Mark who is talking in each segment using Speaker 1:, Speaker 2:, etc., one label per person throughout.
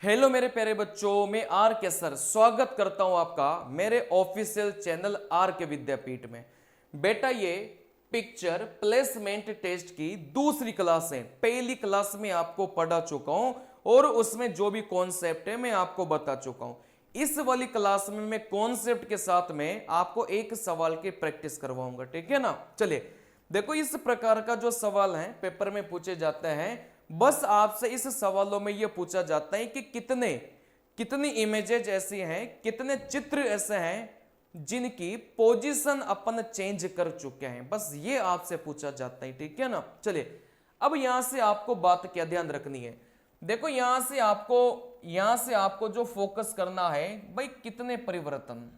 Speaker 1: Hello मेरे प्यारे बच्चों, मैं आर के सर स्वागत करता हूं आपका मेरे ऑफिशियल चैनल आर के विद्यापीठ में। बेटा ये पिक्चर प्लेसमेंट टेस्ट की दूसरी क्लास है। पहली क्लास में आपको पढ़ा चुका हूं और उसमें जो भी कॉन्सेप्ट है मैं आपको बता चुका हूं। इस वाली क्लास में मैं कॉन्सेप्ट के साथ में आपको एक सवाल की प्रैक्टिस करवाऊंगा, ठीक है ना। चलिए देखो, इस प्रकार का जो सवाल है पेपर में पूछे जाते हैं। बस आपसे इस सवालों में यह पूछा जाता है कि कितनी इमेजेज ऐसी हैं, कितने चित्र ऐसे हैं जिनकी पोजीशन अपन चेंज कर चुके हैं। बस ये आपसे पूछा जाता है, ठीक है ना। चलिए अब यहां से आपको बात क्या ध्यान रखनी है। देखो यहां से आपको जो फोकस करना है भाई, कितने परिवर्तन,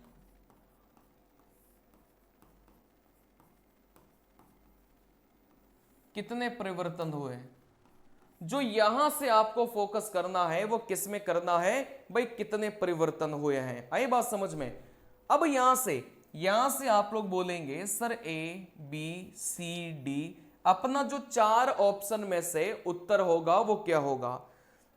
Speaker 1: कितने परिवर्तन हुए। जो यहां से आपको फोकस करना है वो किस में करना है भाई, कितने परिवर्तन हुए हैं। आई बात समझ में। अब यहां से आप लोग बोलेंगे sir A B C D, अपना जो चार ऑप्शन में से उत्तर होगा वो क्या होगा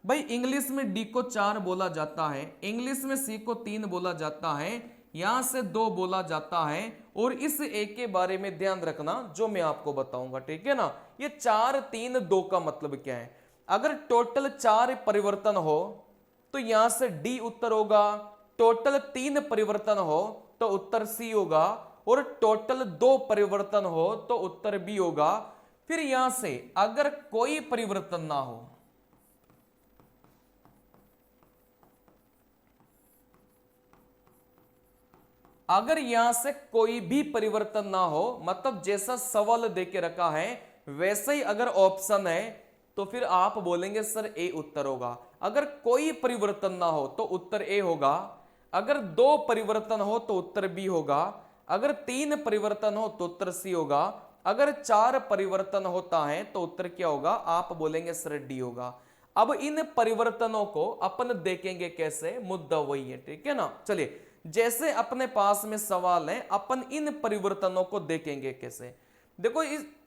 Speaker 1: भाई। इंग्लिश में डी को 4 बोला जाता है, इंग्लिश में सी को 3 बोला जाता है, यहां से 2 बोला जाता है। और इस एक के बारे में ध्यान रखना जो मैं आपको बताऊंगा, ठीक है ना। ये 4 3 2 का मतलब क्या है। अगर टोटल 4 परिवर्तन हो तो यहां से डी उत्तर होगा, टोटल 3 परिवर्तन हो तो उत्तर सी होगा, और टोटल 2 परिवर्तन हो तो उत्तर बी होगा। फिर यहां से अगर कोई परिवर्तन ना हो, अगर यहां से कोई भी परिवर्तन ना हो, मतलब जैसा सवाल देके रखा है वैसे ही अगर ऑप्शन है तो फिर आप बोलेंगे सर ए उत्तर होगा। अगर कोई परिवर्तन ना हो तो उत्तर ए होगा, अगर 2 परिवर्तन हो तो उत्तर बी होगा, अगर 3 परिवर्तन हो तो उत्तर सी होगा, अगर 4 परिवर्तन होता है तो उत्तर क्या होगा, आप बोलेंगे सर डी होगा। अब इन परिवर्तनों को अपन देखेंगे कैसे, मुद्दा वही है, ठीक है ना। चलिए जैसे अपने पास में सवाल है, अपन इन परिवर्तनों को देखेंगे कैसे। देखो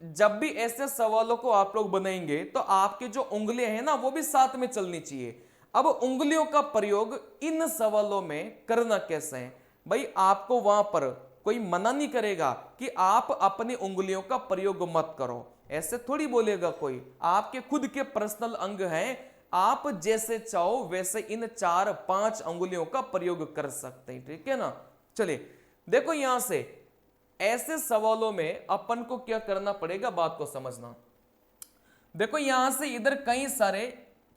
Speaker 1: जब भी ऐसे सवालों को आप लोग बनाएंगे तो आपकी जो उंगलियां हैं ना वो भी साथ में चलनी चाहिए। अब उंगलियों का प्रयोग इन सवालों में करना कैसे है भाई, आपको वहां पर कोई मना नहीं करेगा कि आप अपनी उंगलियों का प्रयोग मत करो, ऐसे थोड़ी बोलेगा कोई। आपके खुद के पर्सनल अंग हैं, आप जैसे चाहो वैसे इन 4 5 अंगुलियों का प्रयोग कर सकते हैं, ठीक है ना। चलिए देखो यहां से ऐसे सवालों में अपन को क्या करना पड़ेगा, बात को समझना। देखो यहां से इधर कई सारे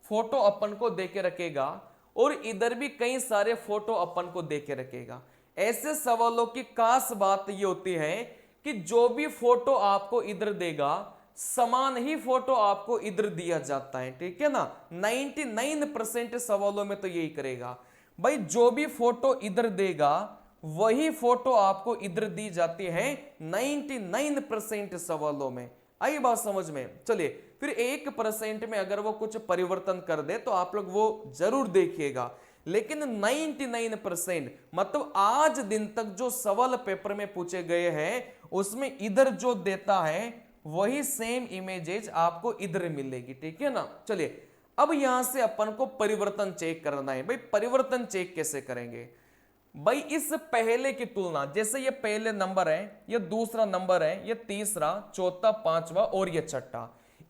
Speaker 1: फोटो अपन को देके रखेगा और इधर भी कई सारे फोटो अपन को देके रखेगा। ऐसे सवालों की खास बात ये होती है कि जो भी फोटो आपको इधर देगा समान ही फोटो आपको इधर दिया जाता है, ठीक है ना। 99% सवालों में तो यही करेगा भाई, जो भी फोटो इधर देगा वही फोटो आपको इधर दी जाती है 99% सवालों में। आई बात समझ में। चलिए फिर 1% में अगर वो कुछ परिवर्तन कर दे तो आप लोग वो जरूर देखिएगा, लेकिन 99% मतलब आज दिन तक जो सवाल पेपर में पूछे गए हैं उसमें इधर जो देता है वही सेम इमेजेज आपको इधर मिलेगी, ठीक है ना। चलिए अब यहां से अपन को परिवर्तन चेक करना है भाई। परिवर्तन चेक कैसे करेंगे भाई, इस पहले की तुलना, जैसे ये पहले नंबर है, ये दूसरा नंबर है, ये तीसरा चौथा पांचवा और ये छठा।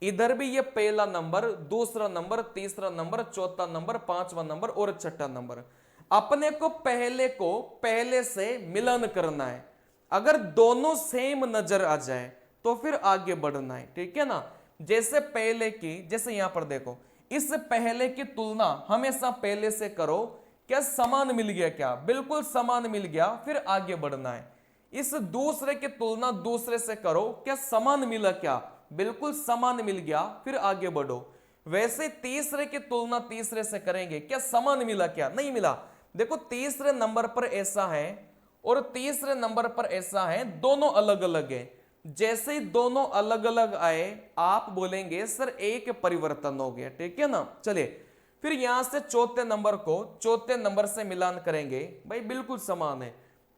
Speaker 1: इधर भी ये पहला नंबर, दूसरा नंबर, तीसरा नंबर, चौथा नंबर, पांचवा नंबर और छठा नंबर। अपने को पहले से मिलान करना है। अगर दोनों सेम नजर आ जाए तो फिर आगे बढ़ना है, ठीक है ना। जैसे पहले की, जैसे यहां पर देखो, इस पहले की तुलना हमेशा पहले से करो। क्या समान मिल गया, क्या बिल्कुल समान मिल गया, फिर आगे बढ़ना है। इस दूसरे की तुलना दूसरे से करो, क्या समान मिला, क्या बिल्कुल समान मिल गया, फिर आगे बढ़ो। वैसे तीसरे की तुलना तीसरे से करेंगे, क्या समान मिला, क्या नहीं मिला। देखो तीसरे नंबर पर ऐसा है और तीसरे नंबर पर ऐसा है, दोनों अलग अलग है। जैसे ही दोनों अलग अलग आए आप बोलेंगे सर एक परिवर्तन हो गया, ठीक है ना। चलिए फिर यहां से चौथे नंबर को चौथे नंबर से मिलान करेंगे भाई, बिल्कुल समान है।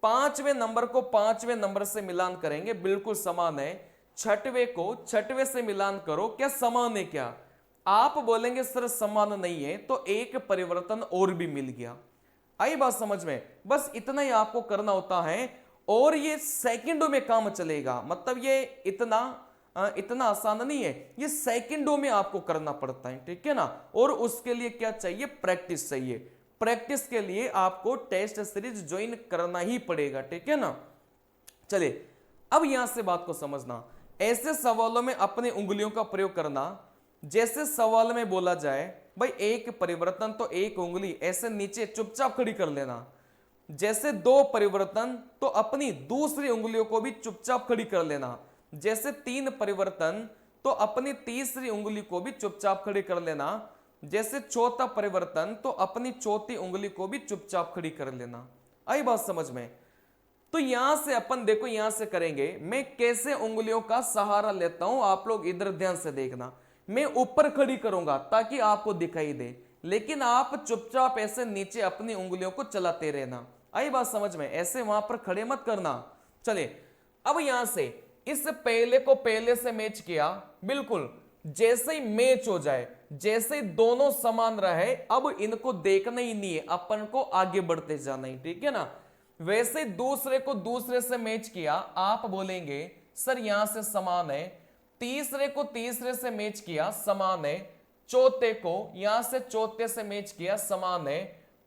Speaker 1: पांचवें नंबर को पांचवें नंबर से मिलान करेंगे, बिल्कुल समान है। छठवें को छठवें से मिलान करो, क्या समान है, क्या आप बोलेंगे सर समान नहीं है, तो एक परिवर्तन और भी मिल गया। आई बात समझ में? बस इतना ही आपको करना होता है और ये सेकंडों में काम चलेगा। मतलब ये इतना आसान नहीं है, ये सेकंडों में आपको करना पड़ता है, ठीक है ना। और उसके लिए क्या चाहिए? प्रैक्टिस चाहिए। प्रैक्टिस के लिए आपको टेस्ट सीरीज ज्वाइन करना ही पड़ेगा, ठीक है ना। चलिए अब यहां से बात को समझना। ऐसे सवालों में अपनी उंगलियों का प्रयोग करना। जैसे सवाल में बोला जाए भाई एक परिवर्तन तो एक उंगली ऐसे नीचे चुपचाप खड़ी कर लेना। जैसे दो परिवर्तन तो अपनी दूसरी उंगलियों को भी चुपचाप खड़ी कर लेना। जैसे तीन परिवर्तन तो अपनी तीसरी उंगली को भी चुपचाप खड़ी कर लेना। जैसे चौथा परिवर्तन तो अपनी चौथी उंगली को भी चुपचाप खड़ी कर लेना। आई बात समझ में? तो यहां से अपन देखो, यहां से करेंगे मैं कैसे उंगलियों का सहारा लेता हूं, आप लोग इधर ध्यान से देखना। मैं ऊपर खड़ी करूंगा ताकि आपको दिखाई दे, लेकिन आप चुपचाप ऐसे नीचे अपनी उंगलियों को चलाते रहना। आई बात समझ में? ऐसे वहां पर खड़े मत करना। चले अब यहां से इस पहले को पहले से मैच किया, बिल्कुल जैसे ही मैच हो जाए, जैसे ही दोनों समान रहे, अब इनको देखना ही नहीं है, अपन को आगे बढ़ते जाना ही, ठीक है ना। वैसे दूसरे को दूसरे से मैच किया, आप बोलेंगे सर यहां से समान है। तीसरे को तीसरे से मैच किया, समान है। चौथे को यहां से चौथे से मैच किया, समान है।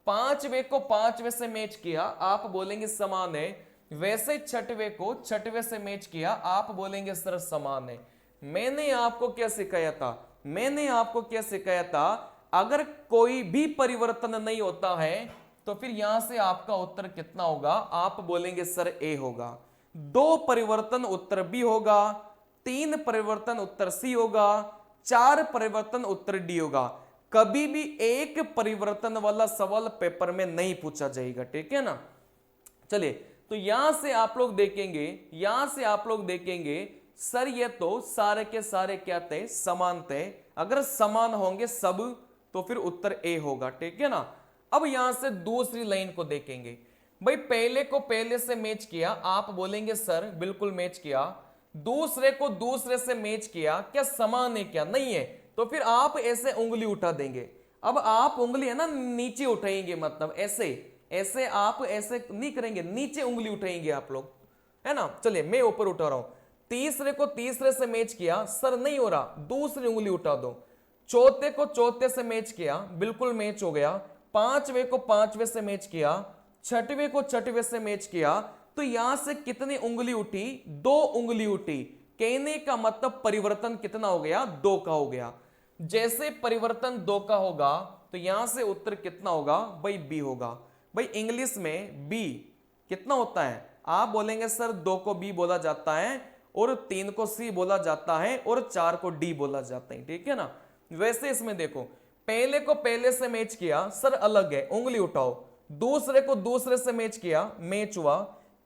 Speaker 1: पांचवे को पांचवे से मैच किया, आप बोलेंगे समान है। वैसे छठवे को छठवे से मैच किया, आप बोलेंगे सर समान है। मैंने आपको क्या सिखाया था? मैंने आपको क्या सिखाया था? अगर कोई भी परिवर्तन नहीं होता है तो फिर यहां से आपका उत्तर कितना होगा? आप बोलेंगे सर ए होगा। दो परिवर्तन उत्तर बी होगा, तीन परिवर्तन उत्तर सी होगा, चार परिवर्तन उत्तर डी होगा। कभी भी एक परिवर्तन वाला सवाल पेपर में नहीं पूछा जाएगा, ठीक है ना। चलिए तो यहां से आप लोग देखेंगे, यहां से आप लोग देखेंगे सर ये तो सारे के सारे क्या थे? समान थे। अगर समान होंगे सब तो फिर उत्तर ए होगा, ठीक है ना। अब यहां से दूसरी लाइन को देखेंगे। भाई पहले को पहले से मैच किया, आप बोलेंगे सर बिल्कुल मैच किया। दूसरे को दूसरे से मैच किया, क्या समान है? क्या नहीं है। तो फिर आप ऐसे उंगली उठा देंगे। अब आप उंगली है ना नीचे उठाएंगे, मतलब ऐसे ऐसे आप ऐसे नहीं करेंगे, नीचे उंगली उठाएंगे आप लोग, है ना। चलिए मैं ऊपर उठा रहा हूं। तीसरे को तीसरे से मैच किया, सर नहीं हो रहा, दूसरी उंगली उठा दो। चौथे को चौथे से मैच किया, बिल्कुल मैच हो गया। पांचवे को पांचवे से मैच किया, छठवे को छठवे से मैच किया। तो यहां से कितनी उंगली उठी? दो उंगली उठी। कहने का मतलब परिवर्तन कितना हो गया? दो का हो गया। जैसे परिवर्तन दो का होगा तो यहां से उत्तर कितना होगा? भाई बी होगा। भाई इंग्लिश में बी कितना होता है? आप बोलेंगे सर दो को बी बोला जाता है और तीन को सी बोला जाता है और चार को डी बोला जाता है, ठीक है ना। वैसे इसमें देखो, पहले को पहले से मैच किया, सर अलग है, उंगली उठाओ। दूसरे को दूसरे से मैच किया, मैच हुआ।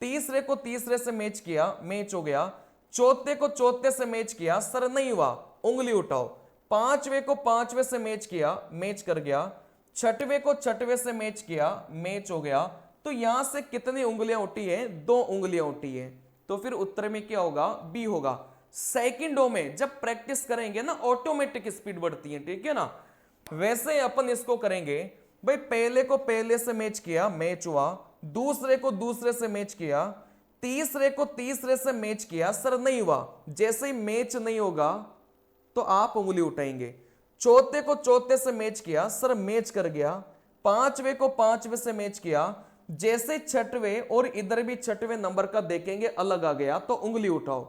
Speaker 1: तीसरे को तीसरे से मैच किया, मैच हो गया। चौथे को चौथे से मैच किया, सर नहीं हुआ, उंगली उठाओ। पांचवे को पांचवे से मैच किया, मैच कर गया। छठवे को छठवे से मैच किया, मैच हो गया। तो यहां से कितनी उंगलियां उठी है? दो उंगलियां उठी है। तो फिर उत्तर में क्या होगा? बी होगा। सेकंडों में जब प्रैक्टिस करेंगे ना ऑटोमेटिक स्पीड बढ़ती है, ठीक है ना। वैसे अपन इसको करेंगे। भाई पहले को पहले से मैच किया, मैच हुआ। दूसरे को दूसरे से मैच किया, तीसरे को तीसरे से मैच किया, सर नहीं हुआ। जैसे ही मैच नहीं होगा तो आप उंगली उठाएंगे। चौथे को चौथे से मैच किया, सर मैच कर गया। पांचवे को पांचवे से मैच किया। जैसे छठवे और इधर भी छठवे नंबर का देखेंगे अलग आ गया तो उंगली उठाओ।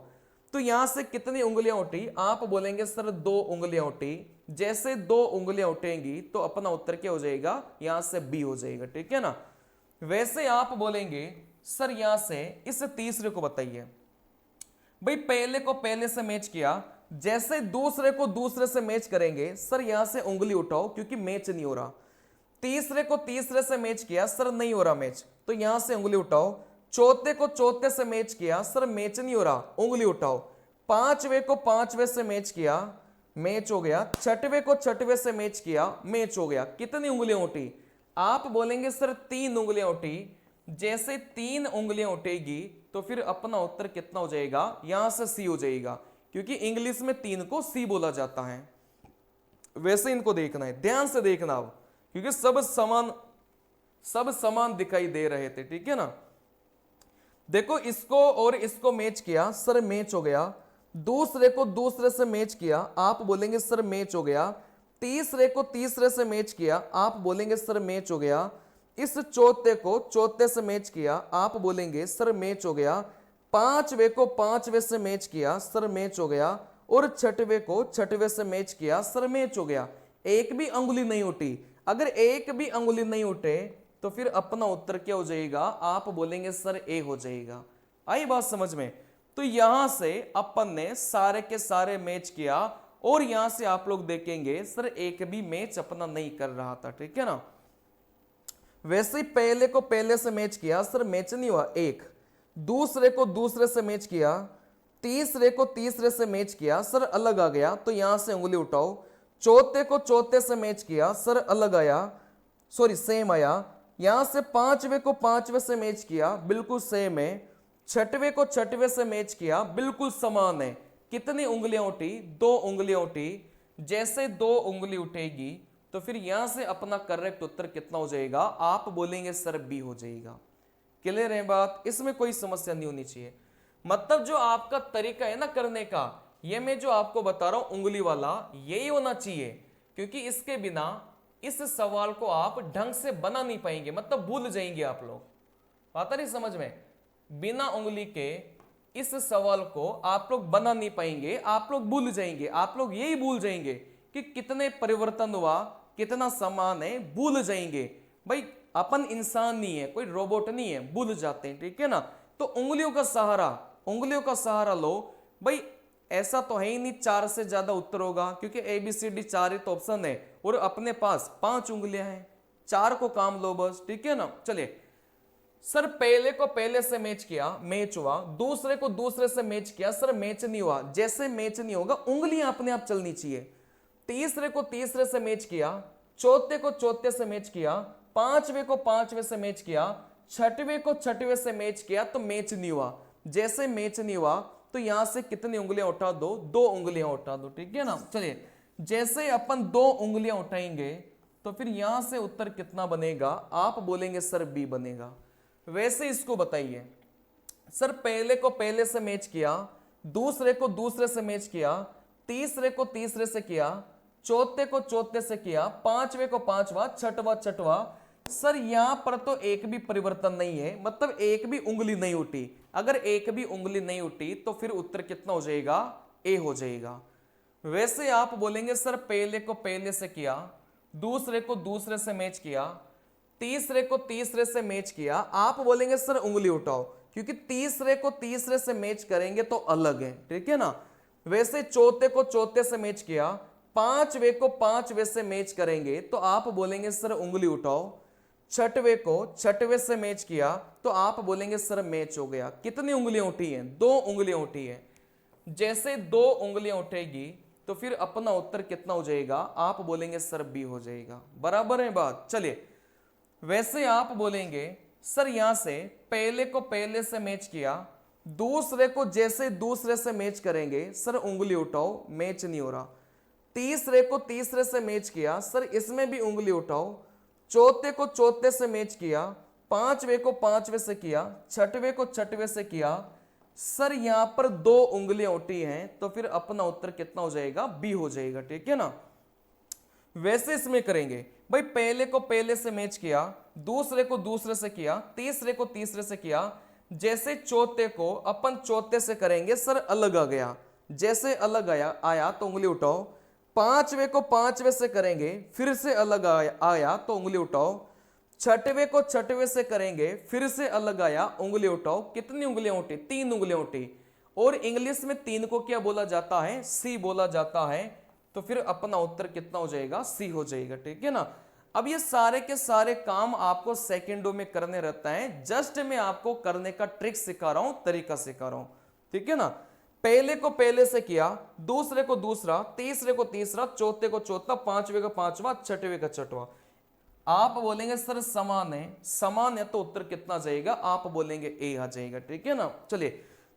Speaker 1: तो यहां से कितनी उंगलियां उठी? आप बोलेंगे सर दो उंगलियां उठी। जैसे दो उंगलियां उठेंगी तो अपना उत्तर क्या हो जाएगा? यहां से बी हो जाएगा, ठीक है ना। वैसे आप बोलेंगे सर यहां से इस तीसरे को बताइए। भाई पहले को पहले से मैच किया, जैसे दूसरे को दूसरे से मैच करेंगे, सर यहां से उंगली उठाओ क्योंकि मैच नहीं हो रहा। तीसरे को तीसरे से मैच किया, सर नहीं हो रहा मैच, तो यहां से उंगली उठाओ। चौथे को चौथे से मैच किया, सर मैच नहीं हो रहा, उंगली उठाओ। पांचवे को पांचवे से मैच किया, मैच हो गया। छठवे को छठवे से मैच किया, मैच हो गया। कितनी उंगलियां उठी? आप बोलेंगे सर तीन उंगलियां उठी। जैसे तीन उंगलियां उठेगी तो फिर अपना उत्तर कितना हो जाएगा? यहां से सी हो जाएगा, क्योंकि इंग्लिश में तीन को सी बोला जाता है। वैसे इनको देखना है, ध्यान से देखना अब, क्योंकि सब समान दिखाई दे रहे थे, ठीक है ना। देखो इसको और इसको मैच किया सर मैच हो गया, दूसरे को दूसरे से मैच किया आप बोलेंगे सर मैच हो गया, तीसरे को तीसरे से मैच किया आप बोलेंगे सर मैच हो गया, इस चौथे को चौथे से मैच किया आप बोलेंगे सर मैच हो गया, पांचवे को पांचवे से मैच किया सर मैच हो गया, और छठवे को छठवे से मैच किया सर मैच हो गया। एक भी अंगुली नहीं उठी, अगर एक भी अंगुली नहीं उठे तो फिर अपना उत्तर क्या हो जाएगा, आप बोलेंगे सर ए हो जाएगा। आई बात समझ में। तो यहां से अपन ने सारे के सारे मैच किया, और यहां से आप लोग देखेंगे सर एक भी मैच अपना नहीं कर रहा था, ठीक है ना। वैसे ही पहले को पहले से मैच किया सर मैच नहीं हुआ एक, दूसरे को दूसरे से मैच किया, तीसरे को तीसरे से मैच किया सर अलग आ गया, तो यहां से उंगली उठाओ, चौथे को चौथे से मैच किया सर अलग आया, सॉरी सेम आया, यहां से पांचवे को पांचवे से मैच किया बिल्कुल सेम है, छठवे को छठवे से मैच किया बिल्कुल समान है। कितनी उंगलियां उठी, दो उंगलियां उठी, जैसे दो उंगली उठेगी तो फिर यहां से अपना करेक्ट उत्तर कितना हो जाएगा, आप बोलेंगे सर बी हो जाएगा। क्लियर है बात, इसमें कोई समस्या नहीं होनी चाहिए। मतलब जो आपका तरीका है ना करने का, ये मैं जो आपको बता रहा हूं उंगली वाला, यही होना चाहिए, क्योंकि इसके बिना इस सवाल को आप ढंग से बना नहीं पाएंगे, मतलब भूल जाएंगे आप लोग। बात नहीं समझ में, बिना उंगली के इस सवाल को आप लोग बना नहीं पाएंगे, आप लोग भूल जाएंगे, आप लोग यही भूल जाएंगे कि कितने परिवर्तन हुआ, कितना समान है, भूल जाएंगे। भाई अपन इंसान नहीं है, कोई रोबोट नहीं है, भूल जाते हैं, ठीक है ना। तो उंगलियों का सहारा लो। भाई ऐसा तो है ही नहीं चार से ज्यादा उत्तर होगा, क्योंकि ए बी सी डी चार ही तो ऑप्शन है, और अपने पास 5 उंगलियां हैं, चार को काम लो बस, ठीक है ना। चलिए सर पहले को पहले से मैच किया मैच हुआ, दूसरे को दूसरे से मैच किया सर मैच नहीं हुआ, जैसे मैच नहीं होगा उंगलियां अपने आप चलनी चाहिए। तीसरे को तीसरे से मैच किया, चौथे को चौथे से मैच किया, पांचवे को पांचवे से मैच किया, छठवे को छठवे से मैच किया तो मैच नहीं हुआ, जैसे मैच नहीं हुआ तो यहां से कितनी उंगलियां उठा दो, दो उंगलियां उठा दो, ठीक है ना। चलिए जैसे अपन दो उंगलियां उठाएंगे तो फिर यहां से उत्तर कितना बनेगा, आप बोलेंगे सर बी बनेगा। वैसे इसको बताइए, सर पहले को पहले से मैच किया, दूसरे को दूसरे से मैच किया, तीसरे को तीसरे से किया, चौथे को चौथे से किया, पांचवे को पांचवा, छठवा छठवा। सर यहां पर तो एक भी परिवर्तन नहीं है, मतलब एक भी उंगली नहीं उठी। अगर एक भी उंगली नहीं उठी तो फिर उत्तर कितना हो जाएगा, ए हो जाएगा। वैसे आप बोलेंगे सर पहले को पहले से किया, दूसरे को दूसरे से मैच किया, तीसरे को तीसरे से मैच किया, आप बोलेंगे सर उंगली उठाओ, क्योंकि तीसरे को तीसरे से मैच करेंगे तो अलग है, ठीक है ना। वैसे चौथे को चौथे से मैच किया, पांचवे को पांचवे से मैच करेंगे तो आप बोलेंगे सर उंगली उठाओ, छठवे को छठवे से मैच किया तो आप बोलेंगे सर मैच हो गया। कितनी उंगलियां उठी हैं, दो उंगलियां उठी हैं, जैसे दो उंगलियां उठेगी तो फिर अपना उत्तर कितना हो जाएगा, आप बोलेंगे सर बी हो जाएगा। बराबर है बात। चलिए वैसे आप बोलेंगे सर यहां से पहले को पहले से मैच किया, दूसरे को जैसे दूसरे से मैच करेंगे सर उंगली उठाओ, मैच नहीं हो रहा। तीसरे को तीसरे से मैच किया, सर इसमें भी उंगली उठाओ। चौथे को चौथे से मैच किया, पांचवे को पांचवे से किया, छठवे को छठवे से किया, सर यहां पर दो उंगलियां उठी हैं तो फिर अपना उत्तर कितना हो जाएगा, बी हो जाएगा, ठीक है ना। वैसे इसमें करेंगे भाई पहले को पहले से मैच किया, दूसरे को दूसरे से किया, तीसरे को तीसरे से किया, जैसे चौथे को अपन चौथे से करेंगे सर अलग आ गया, जैसे अलग आया तो उंगली उठाओ। पांचवे को पांचवे से करेंगे फिर से अलग आया तो उंगली उठाओ। छठवे को छठवे से करेंगे फिर से अलग आया, उंगली उठाओ। कितनी उंगलियां उठी, 3 उंगलियां उठी, और इंग्लिश में 3 को क्या बोला जाता है, सी बोला जाता है, तो फिर अपना उत्तर कितना हो जाएगा, सी हो जाएगा, ठीक है ना। अब ये सारे के सारे काम आपको सेकंडों में करने रहता है, जस्ट मैं आपको करने का ट्रिक सिखा रहा हूं, तरीका सिखा रहा हूं, ठीक है ना। पहले को पहले से किया, दूसरे को दूसरा, तीसरे को तीसरा, चौथे को चौथा, पांचवे का पांचवा, छठवे का छठवा। आप बोलेंगे सर समान है तो उत्तर कितना जाएगा, आप बोलेंगे ए आ जाएगा, ठीक है ना। चलिए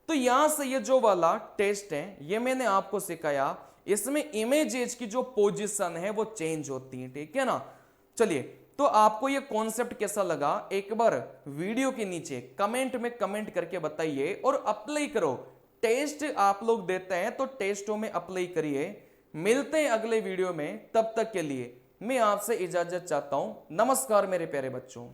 Speaker 1: तो यहां से ये जो वाला टेस्ट है ये मैंने आपको सिखाया, इसमें इमेजेस की जो पोजीशन है वो चेंज होती है, ठीक है ना। चलिए, तो आपको ये कॉन्सेप्ट कैसा लगा एक बार वीडियो के नीचे कमेंट में कमेंट करके बताइए और अप्लाई करो। टेस्ट आप लोग देते हैं तो टेस्टों में अप्लाई करिए। मिलते हैं अगले वीडियो में, तब तक के लिए मैं आपसे इजाजत चाहता हूं। नमस्कार मेरे प्यारे बच्चों।